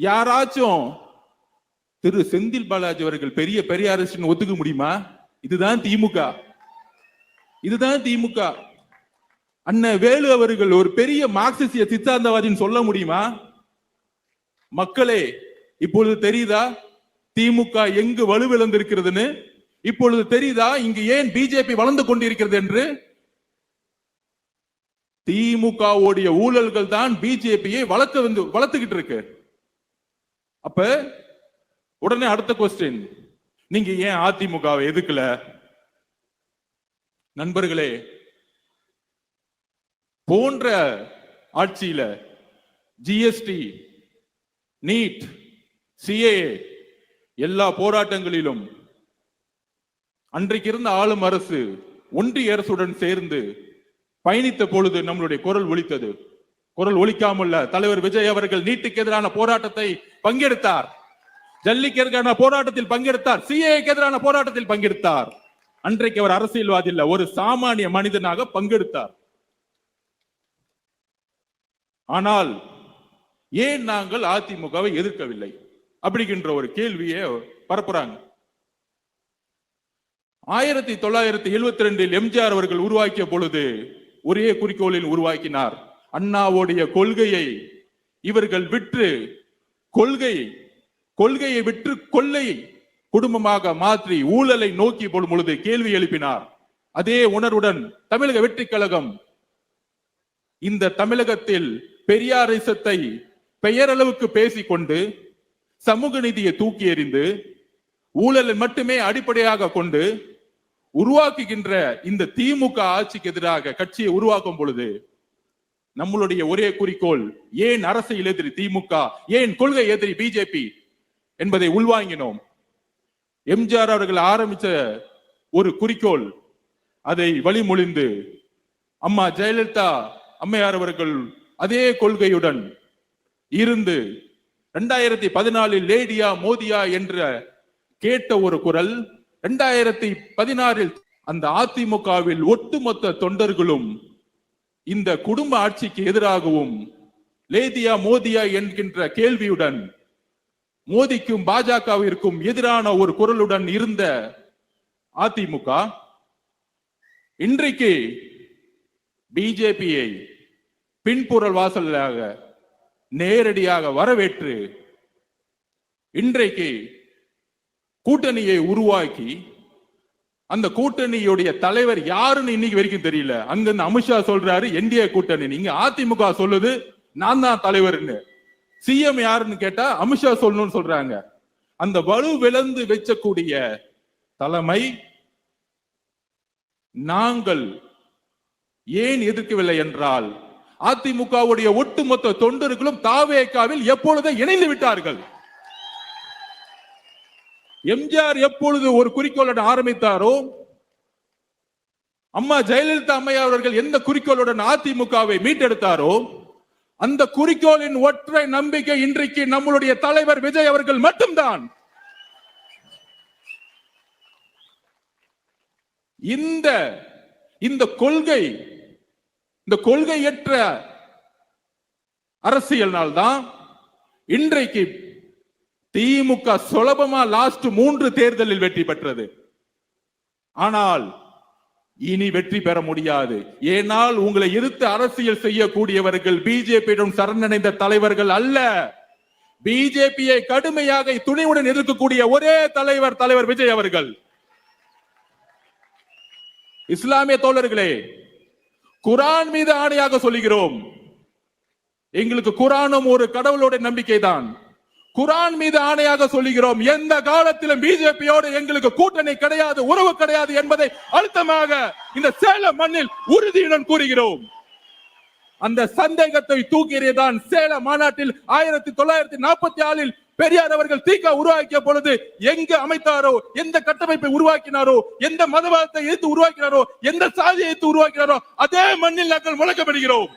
யாராச்சும் திரு செந்தில் பாலாஜி அவர்கள் பெரிய பெரியாரிஸ்ட் ஒத்துக்க முடியுமா? இதுதான் திமுக. இதுதான் திமுக. அண்ணன் வேலு அவர்கள் ஒரு பெரிய மார்க்சிஸ்டிய சித்தாந்தவாதின்னு சொல்ல முடியுமா? மக்களே, இப்பொழுது தெரியுதா திமுக எங்கு வலுவிழந்திருக்கிறதுன்னு? இப்பொழுது தெரியுதா இங்கு ஏன் பிஜேபி வளர்ந்து கொண்டிருக்கிறது என்று? திமுகவுடைய ஊழல்கள் தான் பிஜேபியை வளர்த்துக்கிட்டு இருக்கு. அப்ப உடனே அடுத்த கொஸ்டின், நீங்க ஏன் அதிமுகவை எதுக்கல? நண்பர்களே, போன்ற ஆட்சியில ஜிஎஸ்டி, நீட், சிஏஏ எல்லா போராட்டங்களிலும் அன்றைக்கு இருந்த ஆளும் அரசு ஒன்றிய அரசுடன் சேர்ந்து பயணித்த பொழுது நம்மளுடைய குரல் ஒலித்தது. குரல் ஒலிக்காமல் தலைவர் விஜய் அவர்கள் நீட்டுக்கு எதிரான போராட்டத்தை பங்கெடுத்தார், ஜல்லிக்கு எதிரான போராட்டத்தில் பங்கெடுத்தார், சிஏஏக்கு எதிரான போராட்டத்தில் பங்கெடுத்தார். அன்றைக்கு அவர் அரசியல்வாதி இல்ல, ஒரு சாமானிய மனிதனாக பங்கெடுத்தார். ஆனால் ஏன் நாங்கள் அதிமுகவை எதிர்க்கவில்லை அப்படிங்கிற ஒரு கேள்வியை பரப்புறாங்க. 1972 எம்ஜிஆர் அவர்கள் உருவாக்கிய பொழுது ஒரே குறிக்கோளில் உருவாக்கினார். அண்ணாவுடைய கொள்கையை இவர்கள் விற்று கொள்கையை விற்று கொள்ளை குடும்பமாக மாற்றி ஊழலை நோக்கி போடும் பொழுது கேள்வி எழுப்பினார். அதே உணர்வுடன் தமிழக வெற்றி கழகம் இந்த தமிழகத்தில் பெரியாரிசத்தை பெயரளவுக்கு பேசிக்கொண்டு சமூக நீதியை தூக்கி எறிந்து ஊழலை மட்டுமே அடிப்படையாக கொண்டு உருவாக்குகின்ற இந்த திமுக ஆட்சிக்கு எதிராக கட்சியை உருவாக்கும் பொழுது நம்மளுடைய ஒரே குறிக்கோள், ஏன் அரசியல் எதிரி திமுக, ஏன் கொள்கை எதிரி பிஜேபி என்பதை உள்வாங்கினோம். எம்ஜிஆர் அவர்கள் ஆரம்பிச்ச ஒரு குறிக்கோள், அதை வழிமொழிந்து அம்மா ஜெயலலிதா அம்மையார் அவர்கள் அதே கொள்கையுடன் இருந்து 2014 லேடியா மோதியா என்ற கேட்ட ஒரு குரல், 2016 அந்த அதிமுகவில் ஒட்டுமொத்த தொண்டர்களும் இந்த குடும்ப ஆட்சிக்கு எதிராகவும் லேதியா மோதியா என்கின்ற கேள்வியுடன் மோதிக்கும் பாஜகவிற்கும் எதிரான ஒரு குரலுடன் இருந்த அதிமுக இன்றைக்கு பிஜேபியை பின்புறல் வாசலாக நேரடியாக வரவேற்று இன்றைக்கு கூட்டணியை உருவாக்கி, அந்த கூட்டணியுடைய தலைவர் யாருன்னு இன்னைக்கு வரைக்கும் தெரியல. அங்க அமித்ஷா சொல்றாரு என்டிஏ கூட்டணி, நீங்க அதிமுக சொல்லுது நான் தான் தலைவர்னு. சிஎம் யாருன்னு கேட்டா அமித்ஷா சொல்லணும்னு சொல்றாங்க. அந்த வலு விளந்து வச்சக்கூடிய தலைமை நாங்கள் ஏன் எதிர்க்கவில்லை என்றால், அதிமுகவுடைய ஒட்டுமொத்த தொண்டர்களும் தாவேகாவில் எப்பொழுது இணைந்து விட்டார்கள். எம்ஜிஆர் எப்பொழுது ஒரு குறிக்கோளுடன் ஆரம்பித்தாரோ, அம்மா ஜெயலலிதா அம்மையார் அவர்கள் எந்த குறிக்கோளுடன் அதிமுகவை மீட்டெடுத்தாரோ, அந்த குறிக்கோளின் ஒற்றை நம்பிக்கை இன்றைக்கு நம்மளுடைய தலைவர் விஜய் அவர்கள் மட்டும்தான். இந்த கொள்கையற்ற அரசியல்னால்தான் இன்றைக்கு திமுக சுலபமா லாஸ்ட் 3 தேர்தலில் வெற்றி பெற்றது. ஆனால் இனி வெற்றி பெற முடியாது. ஏனால் உங்களை எதிர்த்து அரசியல் செய்யக்கூடியவர்கள் பிஜேபியிடம் சரணடைந்த தலைவர்கள் அல்ல. பிஜேபியை கடுமையாக துணிவுடன் எதிர்க்கக்கூடிய ஒரே தலைவர் விஜய் அவர்கள். இஸ்லாமிய தோழர்களே, குரான் மீது ஆணையாக சொல்லுகிறோம், எங்களுக்கு குரானும் ஒரு கடவுளோட நம்பிக்கை தான். குரான் மீது ஆணையாக சொல்லுகிறோம், எந்த காலத்திலும் பிஜேபியோடு எங்களுக்கு கூட்டணி கிடையாது, உறவு கிடையாது என்பதை அழுத்தமாக இந்த சேலம் மண்ணில் உறுதியுடன் கூறுகிறோம். அந்த சந்தேகத்தை தூக்கியதான் சேலம் மாநாட்டில் 1944 பெரியார் அவர்கள் தீகா உருவாக்கிய பொழுது எங்கு அமைத்தாரோ, எந்த கட்டமைப்பை உருவாக்கினாரோ, எந்த மதவாதத்தை எதிர்த்து உருவாக்கினாரோ, எந்த சாதியை எதிர்த்து உருவாக்கினாரோ, அதே மண்ணில் நாங்கள் முழக்கமிடுகிறோம்.